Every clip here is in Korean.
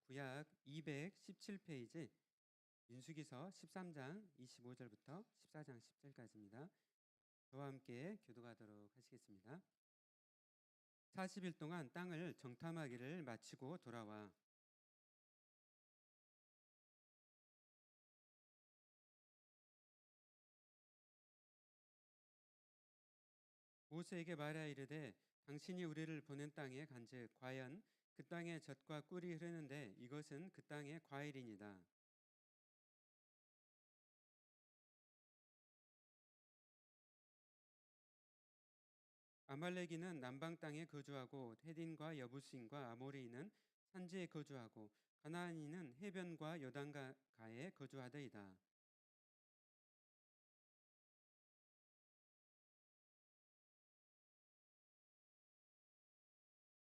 구약 217페이지 민수기서 13장 25절부터 14장 10절까지입니다. 저와 함께 교독하도록 하시겠습니다. 40일 동안 땅을 정탐하기를 마치고 돌아와 모세에게 말하여 이르되 당신이 우리를 보낸 땅에 간즉 과연 그 땅에 젖과 꿀이 흐르는데 이것은 그 땅의 과일이니이다. 아말렉인은 남방 땅에 거주하고 헤딘과 여부스인과 아모리인은 산지에 거주하고 가나안인은 해변과 요단가에 거주하더이다.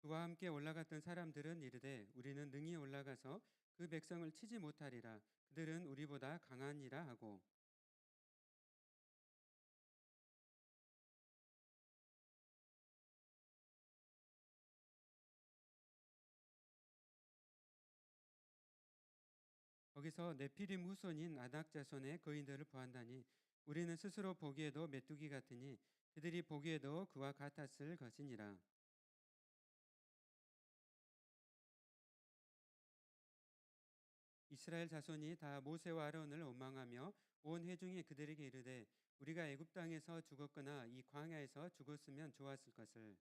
그와 함께 올라갔던 사람들은 이르되 우리는 능히 올라가서 그 백성을 치지 못하리라. 그들은 우리보다 강하니라 하고 거기서 네피림 후손인 아낙 자손의 거인들을 보았다니 우리는 스스로 보기에도 메뚜기 같으니 그들이 보기에도 그와 같았을 것이니라. 이스라엘 자손이 다 모세와 아론을 원망하며 온 회중이 그들에게 이르되 우리가 애굽 땅에서 죽었거나 이 광야에서 죽었으면 좋았을 것을.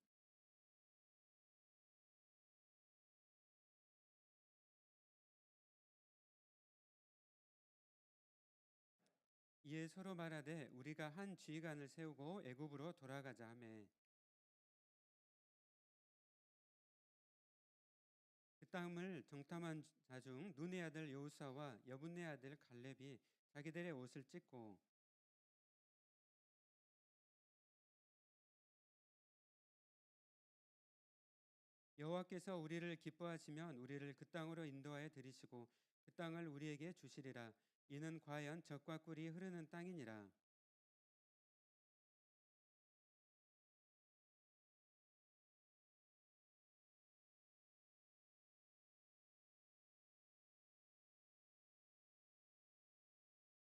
이에 서로 말하되 우리가 한 지휘관을 세우고 애굽으로 돌아가자 하매 그 땅을 정탐한 자 중 눈의 아들 여호수아와 여분네 아들 갈렙이 자기들의 옷을 찢고 여호와께서 우리를 기뻐하시면 우리를 그 땅으로 인도하여 들이시고 그 땅을 우리에게 주시리라. 이는 과연 젖과 꿀이 흐르는 땅이니라.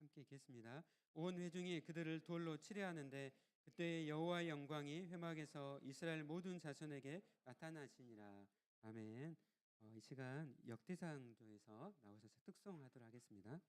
함께 읽겠습니다. 온 회중이 그들을 돌로 치려 하는데 그때 여호와의 영광이 회막에서 이스라엘 모든 자손에게 나타나시니라. 아멘. 이 시간 역대상조에서 나오셔서 특송하도록 하겠습니다.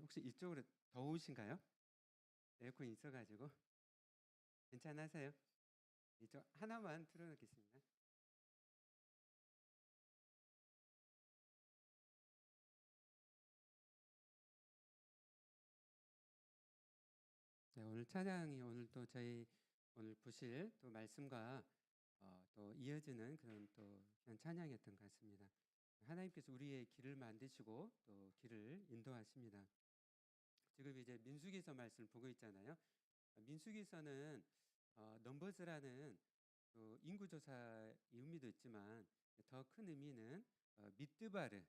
혹시 이쪽으로 더우신가요? 에어컨 있어가지고 괜찮으세요? 이쪽 하나만 틀어놓겠습니다. 네, 오늘 찬양이 오늘 또 저희 오늘 보실 또 말씀과 또 이어지는 그런 또 그냥 찬양이었던 것 같습니다. 하나님께서 우리의 길을 만드시고 또 길을 인도하십니다. 지금 이제 민수기서 말씀을 보고 있잖아요. 민수기서는 넘버즈라는 그 인구조사의 의미도 있지만 더 큰 의미는 미드바르,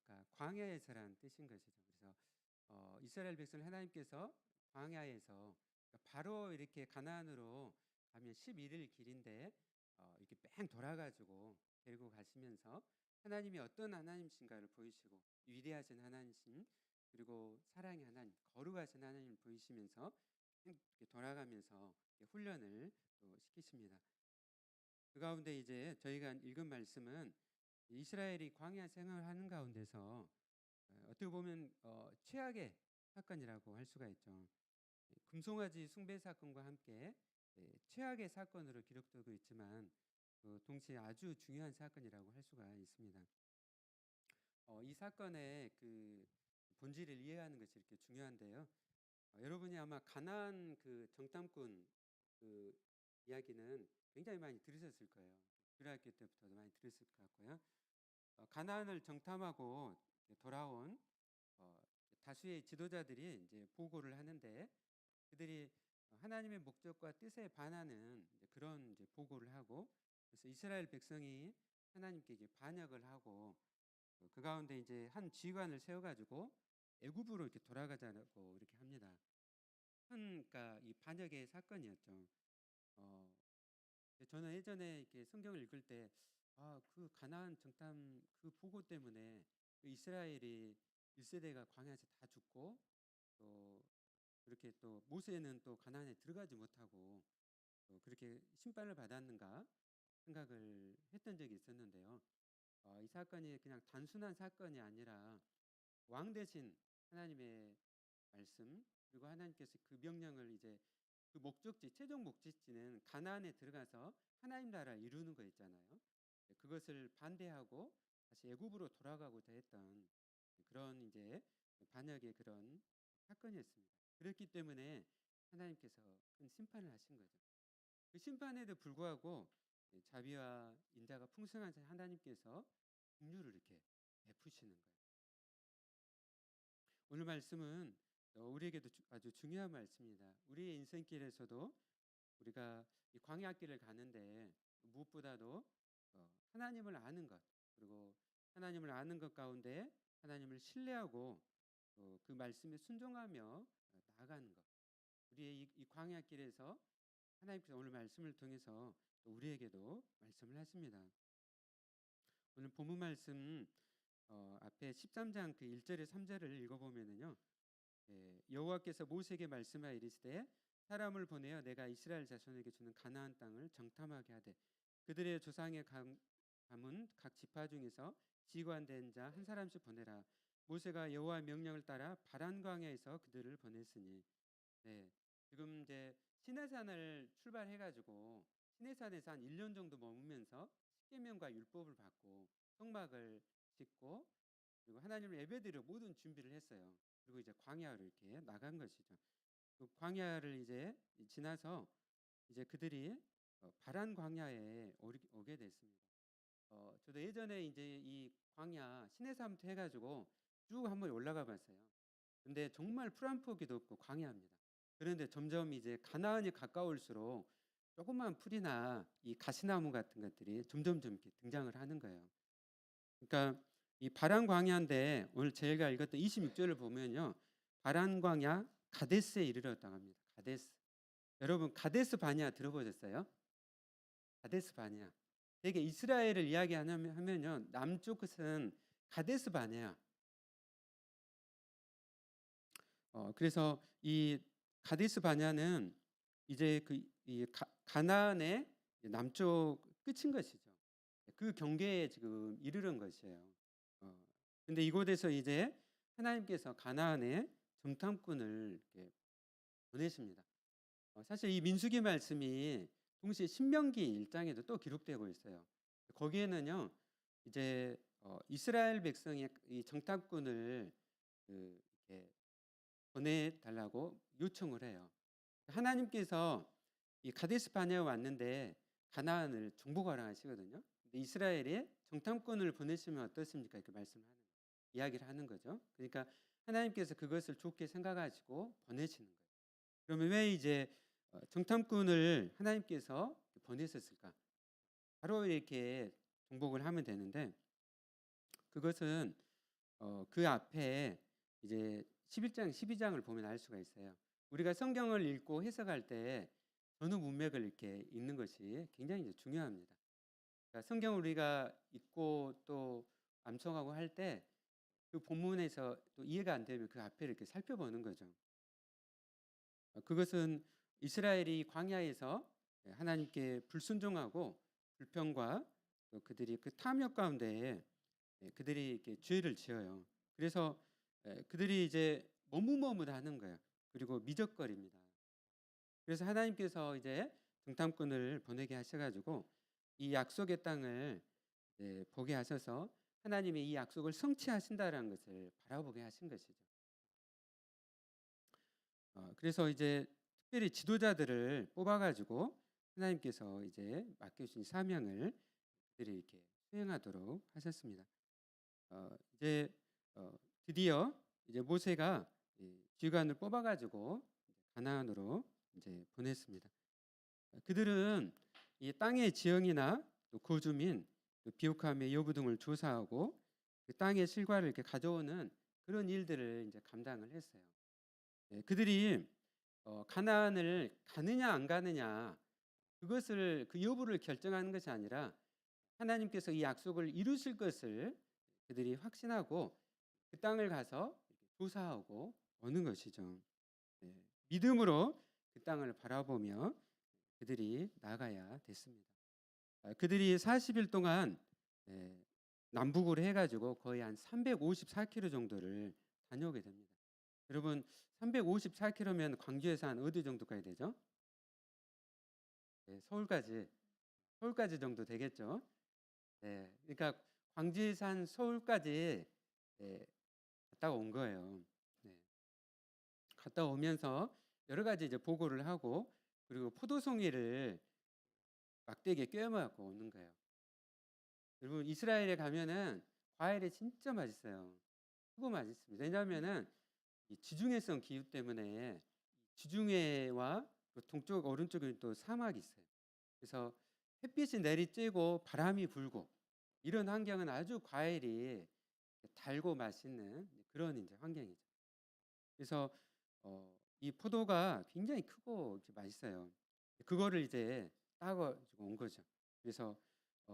그러니까 광야에서라는 뜻인 것이죠. 그래서 이스라엘 백성을 하나님께서 광야에서, 그러니까 바로 이렇게 가나안으로 가면 11일 길인데 이렇게 뺑 돌아가지고 데리고 가시면서 하나님이 어떤 하나님이신가를 보이시고 위대하신 하나님이신, 그리고 사랑의 하나님, 거룩하신 하나님을 보이시면서 이렇게 돌아가면서 이렇게 훈련을 또 시키십니다. 그 가운데 이제 저희가 읽은 말씀은 이스라엘이 광야 생활하는 가운데서 어떻게 보면 최악의 사건이라고 할 수가 있죠. 금송아지 숭배 사건과 함께 최악의 사건으로 기록되고 있지만 동시에 아주 중요한 사건이라고 할 수가 있습니다. 이 사건의 그 본질을 이해하는 것이 이렇게 중요한데요. 여러분이 아마 가나안 그 정탐꾼 그 이야기는 굉장히 많이 들으셨을 거예요. 주일학교 때부터도 많이 들으셨을 것 같고요. 가나안을 정탐하고 돌아온 다수의 지도자들이 이제 보고를 하는데, 그들이 하나님의 목적과 뜻에 반하는 그런 이제 보고를 하고, 그래서 이스라엘 백성이 하나님께 이제 반역을 하고 그 가운데 이제 한 지휘관을 세워가지고 애굽으로 이렇게 돌아가자고 이렇게 합니다. 그러니까 이 반역의 사건이었죠. 어, 저는 예전에 이렇게 성경을 읽을 때, 그 가나안 정탐 그 보고 때문에 그 이스라엘이 1세대가 광야에서 다 죽고, 또 그렇게 또 모세는 또 가나안에 들어가지 못하고 또 그렇게 심판을 받았는가 생각을 했던 적이 있었는데요. 이 사건이 그냥 단순한 사건이 아니라 왕 대신 하나님의 말씀, 그리고 하나님께서 그 명령을 이제 그 목적지, 최종 목적지는 가나안에 들어가서 하나님 나라를 이루는 거 있잖아요. 그것을 반대하고 다시 애굽으로 돌아가고자 했던 그런 이제 반역의 그런 사건이었습니다. 그렇기 때문에 하나님께서 큰 심판을 하신 거죠. 그 심판에도 불구하고 자비와 인자가 풍성한 하나님께서 긍휼을 이렇게 베푸시는 거예요. 오늘 말씀은 우리에게도 아주 중요한 말씀입니다. 우리의 인생길에서도 우리가 이 광야길을 가는데 무엇보다도 하나님을 아는 것, 그리고 하나님을 아는 것 가운데 하나님을 신뢰하고 그 말씀에 순종하며 나아가는 것. 우리의 이 광야길에서 하나님께서 오늘 말씀을 통해서 우리에게도 말씀을 하십니다. 오늘 본문 말씀 앞에 13장 그 1절에 3절을 읽어보면은요, 여호와께서 모세에게 말씀하여 이르시되 사람을 보내어 내가 이스라엘 자손에게 주는 가나안 땅을 정탐하게 하되 그들의 조상의 가문 각 지파 중에서 지휘관된 자 한 사람씩 보내라. 모세가 여호와의 명령을 따라 바란 광야에서 그들을 보냈으니. 네, 지금 이제 시내산을 출발해가지고 시내산에서 한 1년 정도 머무면서 십계명과 율법을 받고 성막을 짓고 그리고 하나님을 예배드려 모든 준비를 했어요. 그리고 이제 광야로 이렇게 나간 것이죠. 그 광야를 이제 지나서 이제 그들이 바란 광야에 오게 됐습니다. 저도 예전에 이제 이 광야 시내산부터 해가지고 쭉 한번 올라가 봤어요. 근데 정말 풀 한 포기도 없고 광야입니다. 그런데 점점 이제 가나안이 가까울수록 조그만 풀이나 이 가시나무 같은 것들이 점점 이렇게 등장을 하는 거예요. 그러니까 이 바란 광야인데 오늘 제가 읽었던 26절을 보면요, 바란 광야 가데스에 이르렀다고 합니다. 가데스. 여러분 가데스 바냐 들어보셨어요? 가데스 바냐. 되게 이스라엘을 이야기하면요, 남쪽 끝은 가데스 바냐. 그래서 이 가데스 바냐는 이제 이 가나안의 남쪽 끝인 것이죠. 그 경계에 지금 이르는 것이에요. 근데 이곳에서 이제 하나님께서 가나안에 정탐꾼을 이렇게 보내십니다. 사실 이 민수기 말씀이 동시에 신명기 1장에도 또 기록되고 있어요. 거기에는요, 이제 이스라엘 백성이 이 정탐꾼을 이렇게 보내달라고 요청을 해요. 하나님께서 이 가데스 바네아에 왔는데 가나안을 정복하라 하시거든요. 근데 이스라엘이 정탐꾼을 보내시면 어떻습니까? 이렇게 이야기를 하는 거죠. 그러니까 하나님께서 그것을 좋게 생각하시고 보내시는 거예요. 그러면 왜 이제 정탐꾼을 하나님께서 보내셨을까? 바로 이렇게 정복을 하면 되는데, 그것은 그 앞에 이제 11장, 12장을 보면 알 수가 있어요. 우리가 성경을 읽고 해석할 때 전후 문맥을 이렇게 읽는 것이 굉장히 이제 중요합니다. 그러니까 성경을 우리가 읽고 또 암송하고 할 때 그 본문에서 또 이해가 안 되면 그 앞에 이렇게 살펴보는 거죠. 그것은 이스라엘이 광야에서 하나님께 불순종하고 불평과 또 그들이 그 탐욕 가운데 그들이 이렇게 죄를 지어요. 그래서 그들이 이제 머뭇머뭇하는 거예요. 그리고 미적거립니다. 그래서 하나님께서 이제 정탐꾼을 보내게 하셔가지고 이 약속의 땅을 보게 하셔서 하나님의 이 약속을 성취하신다라는 것을 바라보게 하신 것이죠. 그래서 이제 특별히 지도자들을 뽑아가지고 하나님께서 이제 맡겨주신 사명을 그들이 이렇게 수행하도록 하셨습니다. 이제 드디어 이제 모세가 지휘관을 뽑아가지고 가나안으로 이제 보냈습니다. 그들은 이 땅의 지형이나 또 거주민, 비옥함의 여부 등을 조사하고 그 땅의 실과를 이렇게 가져오는 그런 일들을 이제 감당을 했어요. 그들이 가나안을 가느냐 안 가느냐 그것을 그 여부를 결정하는 것이 아니라 하나님께서 이 약속을 이루실 것을 그들이 확신하고 그 땅을 가서 조사하고 오는 것이죠. 믿음으로 그 땅을 바라보며 그들이 나가야 됐습니다. 그들이 40일 동안 남북으로 해가지고 거의 한 354km 정도를 다녀오게 됩니다. 여러분 354km면 광주에서 한 어디 정도까지 되죠? 서울까지 정도 되겠죠. 그러니까 광주에서 한 서울까지 갔다 온 거예요. 갔다 오면서 여러 가지 이제 보고를 하고 그리고 포도송이를 막대기에 꿰어먹고 오는 거예요. 여러분 이스라엘에 가면은 과일이 진짜 맛있어요. 크고 맛있습니다. 왜냐하면은 이 지중해성 기후 때문에 지중해와 동쪽 오른쪽에 또 사막이 있어요. 그래서 햇빛이 내리쬐고 바람이 불고 이런 환경은 아주 과일이 달고 맛있는 그런 이제 환경이죠. 그래서 이 포도가 굉장히 크고 맛있어요. 그거를 이제 따고 온 거죠. 그래서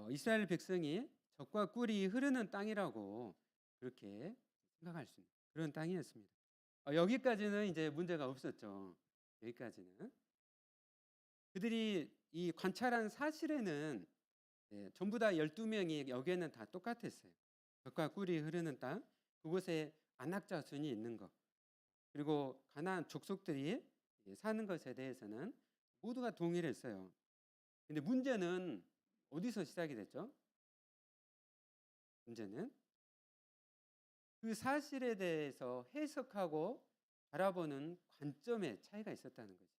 이스라엘 백성이 젖과 꿀이 흐르는 땅이라고 그렇게 생각할 수 있는 그런 땅이었습니다. 여기까지는 이제 문제가 없었죠. 여기까지는 그들이 이 관찰한 사실에는 전부 다 12명이 여기에는 다 똑같았어요. 젖과 꿀이 흐르는 땅, 그곳에 안악자손이 있는 것, 그리고 가나안 족속들이 사는 것에 대해서는 모두가 동일했어요. 근데 문제는 어디서 시작이 됐죠? 문제는 그 사실에 대해서 해석하고 바라보는 관점의 차이가 있었다는 거죠.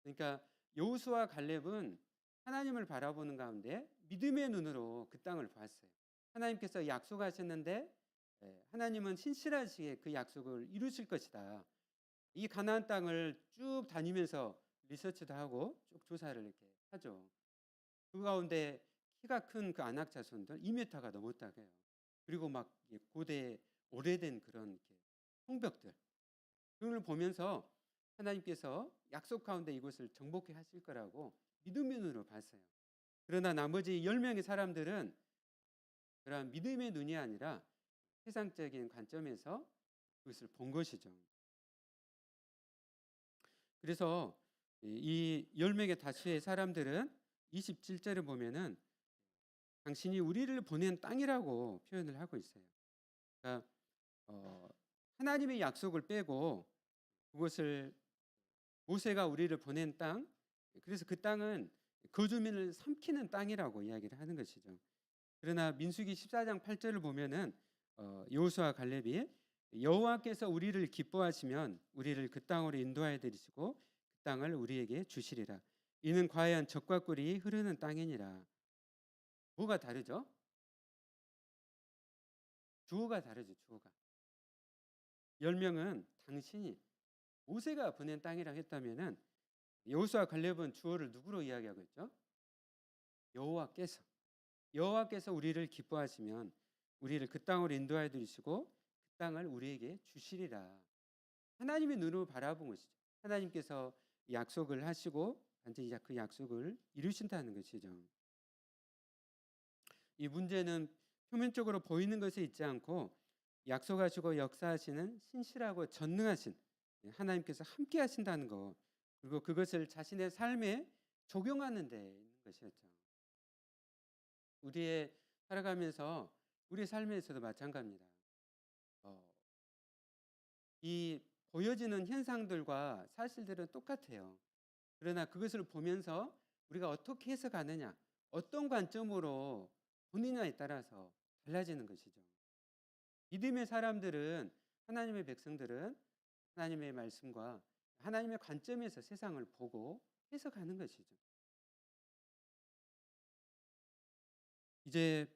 그러니까 여호수아와 갈렙은 하나님을 바라보는 가운데 믿음의 눈으로 그 땅을 봤어요. 하나님께서 약속하셨는데 하나님은 신실하시게 그 약속을 이루실 것이다. 이 가나안 땅을 쭉 다니면서 리서치도 하고 쭉 조사를 이렇게 하죠. 그 가운데 키가 큰 그 아낙 자손들 2m가 넘었다고 해요. 그리고 막 고대 오래된 그런 성벽들 그걸 보면서 하나님께서 약속 가운데 이곳을 정복해 하실 거라고 믿음의 눈으로 봤어요. 그러나 나머지 10명의 사람들은 그러한 믿음의 눈이 아니라 세상적인 관점에서 그것을 본 것이죠. 그래서 이 10명의 다수의 사람들은 27절을 보면은 당신이 우리를 보낸 땅이라고 표현을 하고 있어요. 그러니까 하나님의 약속을 빼고 그곳을 모세가 우리를 보낸 땅, 그래서 그 땅은 거주민을 삼키는 땅이라고 이야기를 하는 것이죠. 그러나 민수기 14장 8절을 보면은 여호수아 갈렙이 여호와께서 우리를 기뻐하시면 우리를 그 땅으로 인도하여 드리시고 그 땅을 우리에게 주시리라. 이는 과연 젖과 꿀이 흐르는 땅이니라. 뭐가 다르죠? 주어가 다르죠. 주어가. 10명은 당신이 모세가 보낸 땅이라고 했다면은 여호수아 갈렙은 주어를 누구로 이야기하고 있죠? 여호와께서 우리를 기뻐하시면 우리를 그 땅으로 인도하여 주시고 그 땅을 우리에게 주시리라. 하나님의 눈으로 바라본 것이죠. 하나님께서 약속을 하시고 반드시 그 약속을 이루신다는 것이죠. 이 문제는 표면적으로 보이는 것에 있지 않고 약속하시고 역사하시는 신실하고 전능하신 하나님께서 함께 하신다는 것, 그리고 그것을 자신의 삶에 적용하는 데 있는 것이었죠. 우리의 살아가면서 우리 삶에서도 마찬가지입니다. 이 보여지는 현상들과 사실들은 똑같아요. 그러나 그것을 보면서 우리가 어떻게 해석하느냐, 어떤 관점으로 보느냐에 따라서 달라지는 것이죠. 믿음의 사람들은, 하나님의 백성들은 하나님의 말씀과 하나님의 관점에서 세상을 보고 해석하는 것이죠. 이제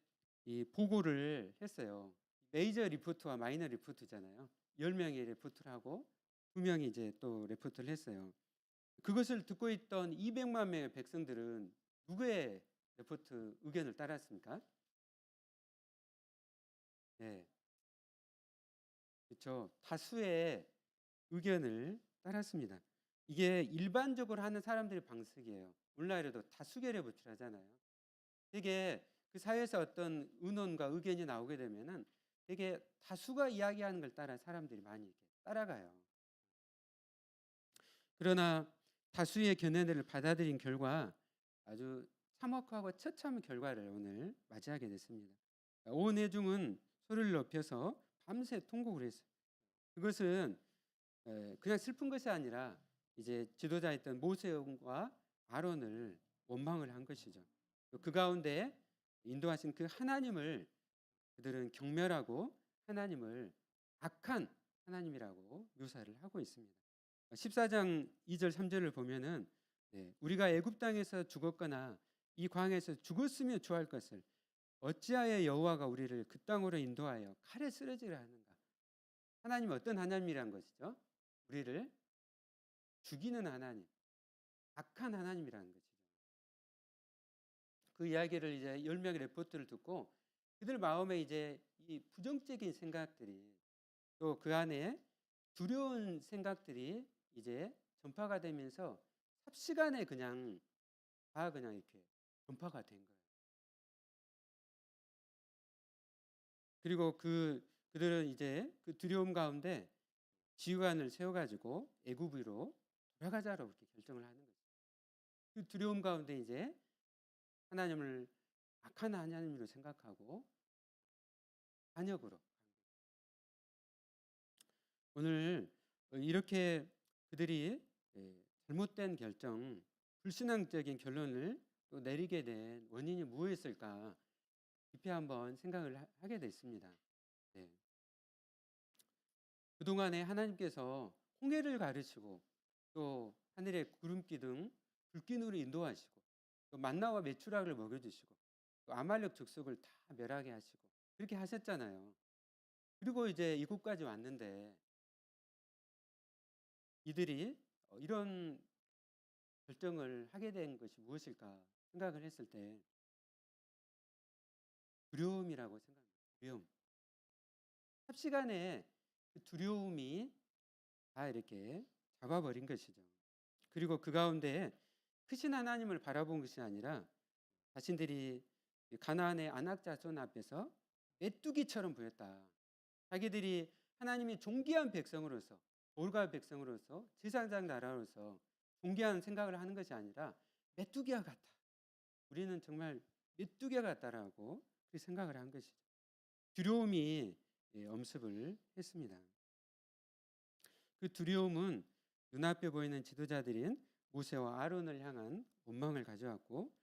이 보고를 했어요. 메이저 리포트와 마이너 리포트잖아요. 10명이 리포트를 하고 2명이 이제 또 리포트를 했어요. 그것을 듣고 있던 200만 명의 백성들은 누구의 리포트 의견을 따랐습니까? 네, 그렇죠. 다수의 의견을 따랐습니다. 이게 일반적으로 하는 사람들의 방식이에요. 오늘날에도 다수결에 부출하잖아요. 되게 그 사회에서 어떤 의논과 의견이 나오게 되면은 되게 다수가 이야기하는 걸 따라 사람들이 많이 이렇게 따라가요. 그러나 다수의 견해들을 받아들인 결과 아주 참혹하고 처참한 결과를 오늘 맞이하게 됐습니다. 온 회중은 소리를 높여서 밤새 통곡을 했어요. 그것은 그냥 슬픈 것이 아니라 이제 지도자였던 모세와 아론을 원망을 한 것이죠. 그 가운데 인도하신 그 하나님을 그들은 경멸하고 하나님을 악한 하나님이라고 묘사를 하고 있습니다. 14장 2절 3절을 보면은 우리가 애굽 땅에서 죽었거나 이 광야에서 죽었으면 좋아할 것을 어찌하여 여호와가 우리를 그 땅으로 인도하여 칼에 쓰러지려 하는가. 하나님은 어떤 하나님이란 것이죠? 우리를 죽이는 하나님, 악한 하나님이라는 것이죠. 그 이야기를 이제 10명의 레포트를 듣고 그들 마음에 이제 이 부정적인 생각들이, 또 그 안에 두려운 생각들이 이제 전파가 되면서 삽시간에 그냥 이렇게 전파가 된 거예요. 그리고 그들은 이제 그 두려움 가운데 지휘관을 세워가지고 애굽으로 돌아가자라고 이렇게 결정을 하는 거죠. 그 두려움 가운데 이제 하나님을 악한 하나님으로 생각하고 반역으로. 오늘 이렇게 그들이 잘못된 결정, 불신앙적인 결론을 또 내리게 된 원인이 무엇일까 깊이 한번 생각을 하게 됐습니다. 네. 그동안에 하나님께서 홍해를 가르치고 또 하늘의 구름기 등 불기둥으로 인도하시고 또 만나와 메추라기를 먹여주시고 또 아말렉 족속을 다 멸하게 하시고 그렇게 하셨잖아요. 그리고 이제 이곳까지 왔는데 이들이 이런 결정을 하게 된 것이 무엇일까 생각을 했을 때 두려움이라고 생각합니다. 두려움. 삽시간에 그 두려움이 다 이렇게 잡아버린 것이죠. 그리고 그 가운데 크신 하나님을 바라본 것이 아니라 자신들이 가나안의 안악 자손 앞에서 메뚜기처럼 보였다. 자기들이 하나님이 존귀한 백성으로서, 올가 백성으로서, 지상장 나라로서 존귀한 생각을 하는 것이 아니라 메뚜기와 같다. 우리는 정말 메뚜기와 같다라고 그렇게 생각을 한 것이죠. 두려움이 엄습을 했습니다. 그 두려움은 눈앞에 보이는 지도자들인 모세와 아론을 향한 원망을 가져왔고,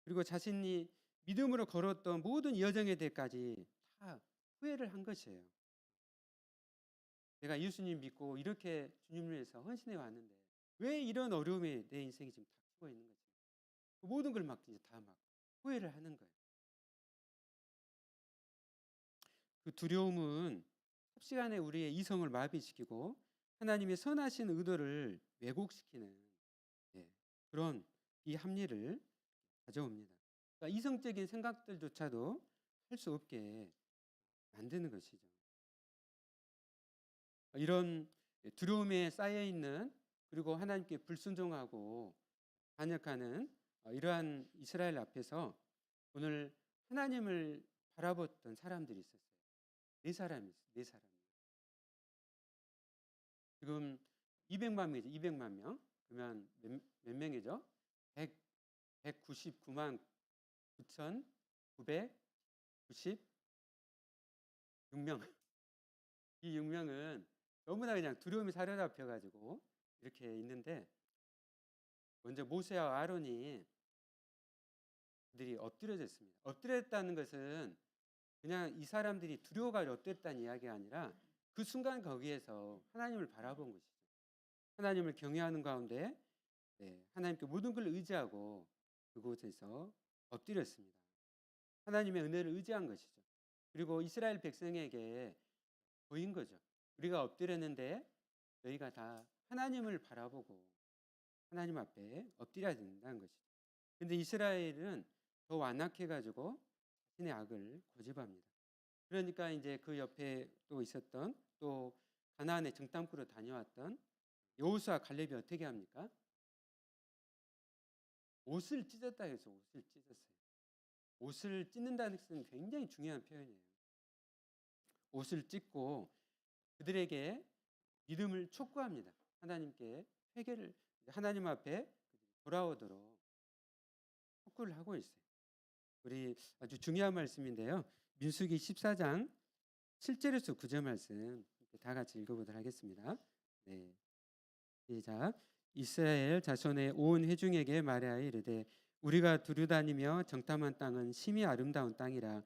그리고 자신이 믿음으로 걸었던 모든 여정에 대해까지 다 후회를 한 것이에요. 내가 예수님 믿고 이렇게 주님을 위해서 헌신해 왔는데 왜 이런 어려움에 내 인생이 지금 닥치고 있는 거지? 그 모든 걸 막 이제 다 막 후회를 하는 거예요. 그 두려움은 삽시간에 우리의 이성을 마비시키고 하나님의 선하신 의도를 왜곡시키는, 예, 그런 비합리를 가져옵니다. 그러니까 이성적인 생각들조차도 할 수 없게 만드는 것이죠. 이런 두려움에 쌓여 있는, 그리고 하나님께 불순종하고 반역하는 이러한 이스라엘 앞에서 오늘 하나님을 바라봤던 사람들이 있었어요. 네 사람이 있어요. 네 사람. 지금 200만 명이죠. 200만 명. 그러면 몇 명이죠? 199만 9,996명. 이 6명은 너무나 그냥 두려움이 사로잡혀가지고 이렇게 있는데, 먼저 모세와 아론이 그들이 엎드려졌습니다. 엎드렸다는 것은 그냥 이 사람들이 두려워가 엎드렸다는 이야기가 아니라 그 순간 거기에서 하나님을 바라본 것이죠. 하나님을 경외하는 가운데, 하나님께 모든 걸 의지하고 그곳에서 엎드렸습니다. 하나님의 은혜를 의지한 것이죠. 그리고 이스라엘 백성에게 보인 거죠. 우리가 엎드렸는데 너희가 다 하나님을 바라보고 하나님 앞에 엎드려야 된다는 것이죠. 근데 이스라엘은 더 완악해가지고 자신의 악을 고집합니다. 그러니까 이제 그 옆에 또 있었던, 또 가나안의 정탐꾼으로 다녀왔던 여호수아 갈렙이 어떻게 합니까? 옷을 찢었다 해서 옷을 찢었어요. 옷을 찢는다는 것은 굉장히 중요한 표현이에요. 옷을 찢고 그들에게 믿음을 촉구합니다. 하나님께 회개를, 하나님 앞에 돌아오도록 촉구를 하고 있어요. 우리 아주 중요한 말씀인데요. 민수기 14장 7절에서 9절 말씀 다 같이 읽어보도록 하겠습니다. 네, 시작. 이스라엘 자손의 온 회중에게 말하여 이르되 우리가 두루다니며 정탐한 땅은 심히 아름다운 땅이라.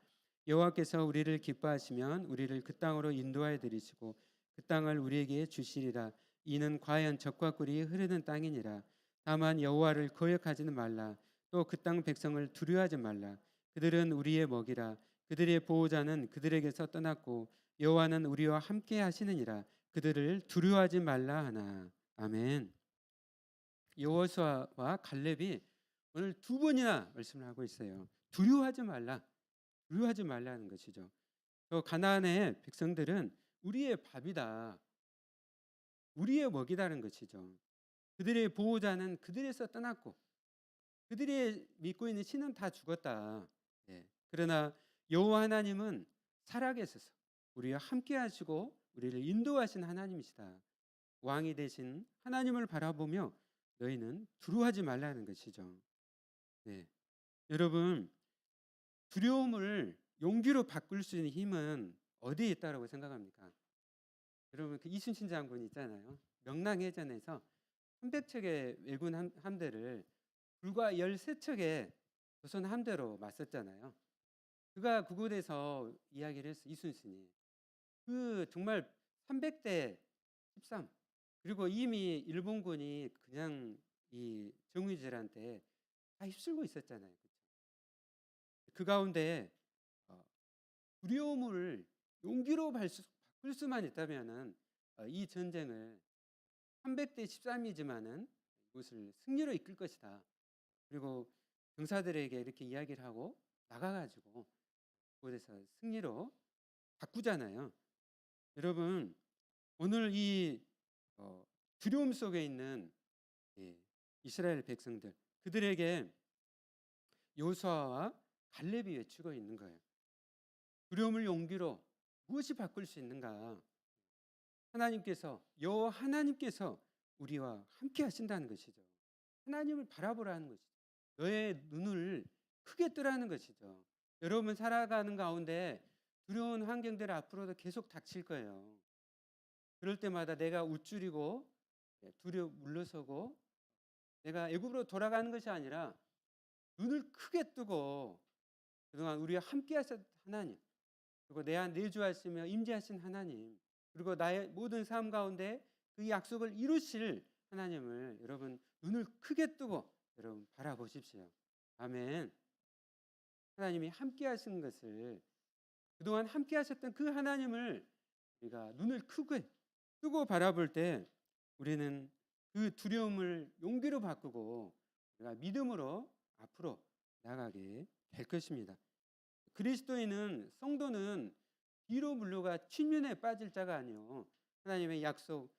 여호와께서 우리를 기뻐하시면 우리를 그 땅으로 인도하여 드리시고 그 땅을 우리에게 주시리라. 이는 과연 젖과 꿀이 흐르는 땅이니라. 다만 여호와를 거역하지는 말라. 또 그 땅 백성을 두려워하지 말라. 그들은 우리의 먹이라. 그들의 보호자는 그들에게서 떠났고 여호와는 우리와 함께 하시느니라. 그들을 두려워하지 말라 하나. 아멘. 여호수아와 갈렙이 오늘 두 번이나 말씀을 하고 있어요. 두려워하지 말라. 두려워하지 말라는 것이죠. 또 가나안의 백성들은 우리의 밥이다, 우리의 먹이다는 것이죠. 그들의 보호자는 그들에서 떠났고 그들이 믿고 있는 신은 다 죽었다. 그러나 여호와 하나님은 살아계셔서 우리와 함께 하시고 우리를 인도하신 하나님이시다. 왕이 되신 하나님을 바라보며 너희는 두려워하지 말라는 것이죠. 여러분, 두려움을 용기로 바꿀 수 있는 힘은 어디에 있다고 생각합니까? 여러분, 그 이순신 장군 있잖아요. 명랑해전에서 300척의 왜군 함대를 불과 13척의 조선 함대로 맞섰잖아요. 그가 그곳에서 이야기를 했어. 이순신이 그 정말 300대 13, 그리고 이미 일본군이 그냥 이 정의들한테 다 휩쓸고 있었잖아요. 그 가운데 두려움을 용기로 바꿀 수만 있다면은 이 전쟁을 300대 13이지만은 이것을 승리로 이끌 것이다. 그리고 병사들에게 이렇게 이야기를 하고 나가가지고 그곳에서 승리로 바꾸잖아요. 여러분, 오늘 이 두려움 속에 있는 이스라엘 백성들, 그들에게 여호수아와 갈렙이 외치고 있는 거예요. 두려움을 용기로 무엇이 바꿀 수 있는가? 하나님께서, 여호와 하나님께서 우리와 함께 하신다는 것이죠. 하나님을 바라보라는 것이죠. 너의 눈을 크게 뜨라는 것이죠. 여러분 살아가는 가운데 두려운 환경들 앞으로도 계속 닥칠 거예요. 그럴 때마다 내가 우쭐이고 두려워 물러서고 내가 애굽으로 돌아가는 것이 아니라 눈을 크게 뜨고 그동안 우리와 함께 하셨던 하나님, 그리고 내 안 내주하시며 임재하신 하나님, 그리고 나의 모든 삶 가운데 그 약속을 이루실 하나님을 여러분 눈을 크게 뜨고 여러분 바라보십시오. 아멘. 하나님이 함께 하신 것을, 그동안 함께 하셨던 그 하나님을 우리가 눈을 크게 뜨고 바라볼 때 우리는 그 두려움을 용기로 바꾸고 우리가 믿음으로 앞으로 나가게 될 것입니다. 그리스도인은, 성도는 뒤로 물러가 침륜에 빠질 자가 아니요 하나님의 약속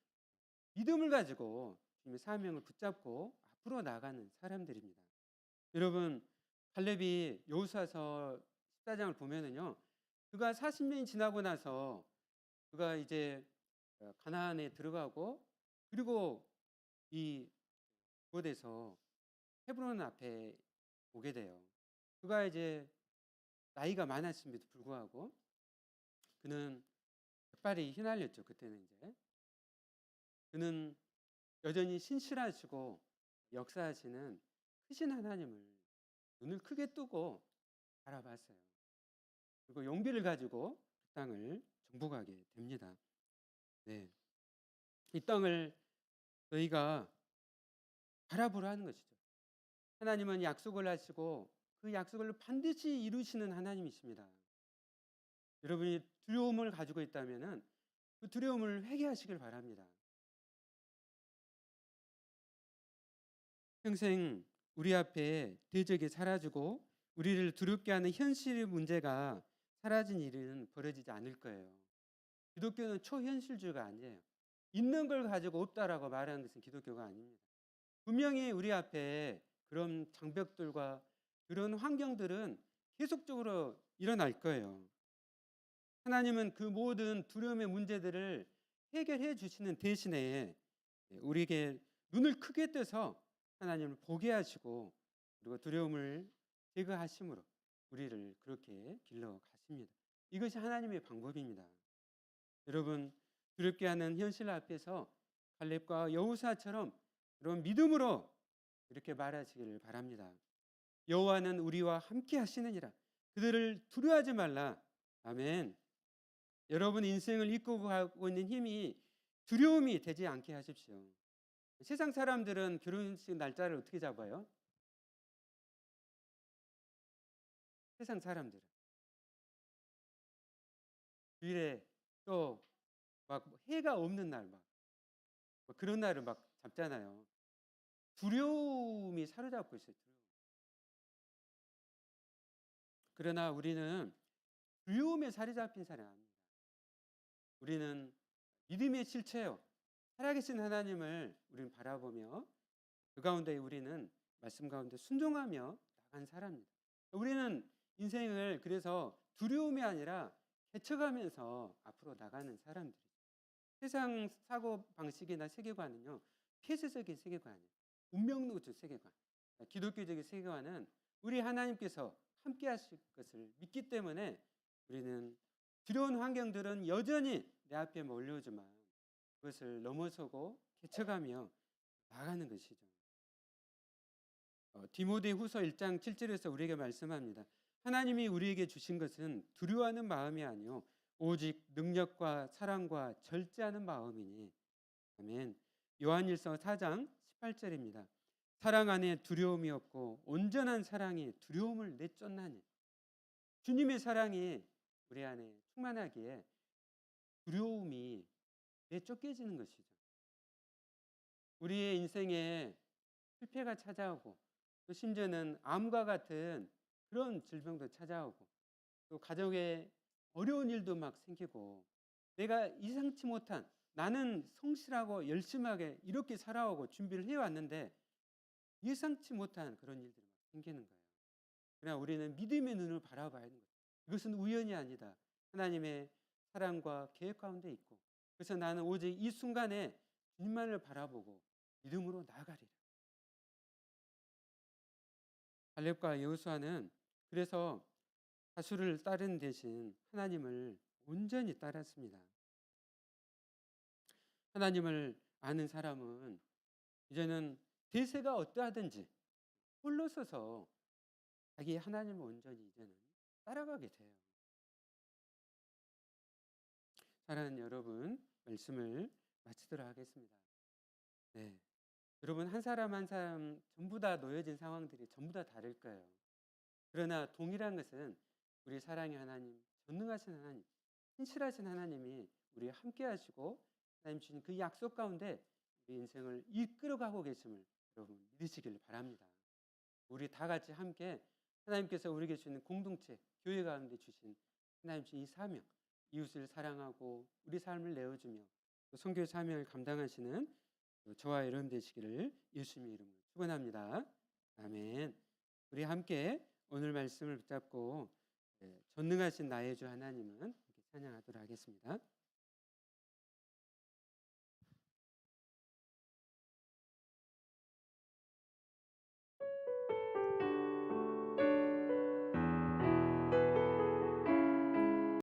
믿음을 가지고 주님의 사명을 붙잡고 앞으로 나가는 사람들입니다. 여러분, 갈렙이 여호수아서 14장을 보면은요, 그가 40년이 지나고 나서 그가 이제 가나안에 들어가고, 그리고 이 그곳에서 헤브론 앞에 오게 돼요. 그가 이제 나이가 많았음에도 불구하고 그는 백발이 휘날렸죠. 그때는 이제 그는 여전히 신실하시고 역사하시는 크신 하나님을 눈을 크게 뜨고 바라봤어요. 그리고 용기를 가지고 그 땅을 정복하게 됩니다. 네, 이 땅을 저희가 바라보려 하는 것이죠. 하나님은 약속을 하시고 그 약속을 반드시 이루시는 하나님이십니다. 여러분이 두려움을 가지고 있다면은 그 두려움을 회개하시길 바랍니다. 평생 우리 앞에 대적이 사라지고 우리를 두렵게 하는 현실의 문제가 사라진 일은 벌어지지 않을 거예요. 기독교는 초현실주의가 아니에요. 있는 걸 가지고 없다라고 말하는 것은 기독교가 아닙니다. 분명히 우리 앞에 그런 장벽들과 그런 환경들은 계속적으로 일어날 거예요. 하나님은 그 모든 두려움의 문제들을 해결해 주시는 대신에 우리에게 눈을 크게 떠서 하나님을 보게 하시고 그리고 두려움을 제거하심으로 우리를 그렇게 길러 가십니다. 이것이 하나님의 방법입니다. 여러분, 두렵게 하는 현실 앞에서 갈렙과 여호수아처럼 여러분 믿음으로 이렇게 말하시기를 바랍니다. 여호와는 우리와 함께 하시느니라. 그들을 두려워하지 말라. 아멘. 여러분 인생을 이끌고 가고 있는 힘이 두려움이 되지 않게 하십시오. 세상 사람들은 결혼식 날짜를 어떻게 잡아요? 세상 사람들은 주일에 또 막 해가 없는 날 막 그런 날을 막 잡잖아요. 두려움이 사로잡고 있어요. 두려움. 그러나 우리는 두려움에 사로잡힌 사람이 아닙니다. 우리는 믿음의 실체요, 살아계신 하나님을 우리는 바라보며 그 가운데 우리는 말씀 가운데 순종하며 나간 사람입니다. 우리는 인생을 그래서 두려움이 아니라 헤쳐가면서 앞으로 나가는 사람들이죠. 세상 사고 방식이나 세계관은요, 폐쇄적인 세계관이에요. 운명론적 세계관. 기독교적인 세계관은 우리 하나님께서 함께 하실 것을 믿기 때문에 우리는 두려운 환경들은 여전히 내 앞에 몰려오지만 그것을 넘어서고 개척하며 나가는 것이죠. 디모데후서 1장 7절에서 우리에게 말씀합니다. 하나님이 우리에게 주신 것은 두려워하는 마음이 아니요 오직 능력과 사랑과 절제하는 마음이니. 아멘. 요한일서 4장 18절입니다. 사랑 안에 두려움이 없고 온전한 사랑이 두려움을 내쫓나니. 주님의 사랑이 우리 안에 충만하기에 두려움이 내쫓겨지는 것이죠. 우리의 인생에 실패가 찾아오고 또 심지어는 암과 같은 그런 질병도 찾아오고 또 가족에 어려운 일도 막 생기고 내가 예상치 못한, 나는 성실하고 열심하게 이렇게 살아오고 준비를 해왔는데 예상치 못한 그런 일들이 막 생기는 거예요. 그러나 우리는 믿음의 눈을 바라봐야 하는 거예요. 이것은 우연이 아니다. 하나님의 사랑과 계획 가운데 있고, 그래서 나는 오직 이 순간에 주님만을 바라보고 믿음으로 나아가리라. 갈렙과 여호수아는 그래서 다수를 따르는 대신 하나님을 온전히 따랐습니다. 하나님을 아는 사람은 이제는 대세가 어떠하든지 홀로 서서 자기 하나님을 온전히 이제는 따라가게 돼요. 사랑하는 여러분, 말씀을 마치도록 하겠습니다. 네, 여러분 한 사람 한 사람 전부 다 놓여진 상황들이 전부 다 다를 거예요. 그러나 동일한 것은 우리 사랑의 하나님, 전능하신 하나님, 신실하신 하나님이 우리와 함께 하시고 하나님 주신 그 약속 가운데 우리 인생을 이끌어가고 계심을 여러분 믿으시길 바랍니다. 우리 다 같이 함께 하나님께서 우리에게 주시는 공동체, 교회 가운데 주신 하나님 주신 이 사명, 이웃을 사랑하고 우리 삶을 내어주며 또 선교 사명을 감당하시는 저와 여러분 되시기를 예수님의 이름으로 축원합니다. 아멘. 우리 함께 오늘 말씀을 붙잡고 전능하신 나의 주 하나님은 이렇게 찬양하도록 하겠습니다.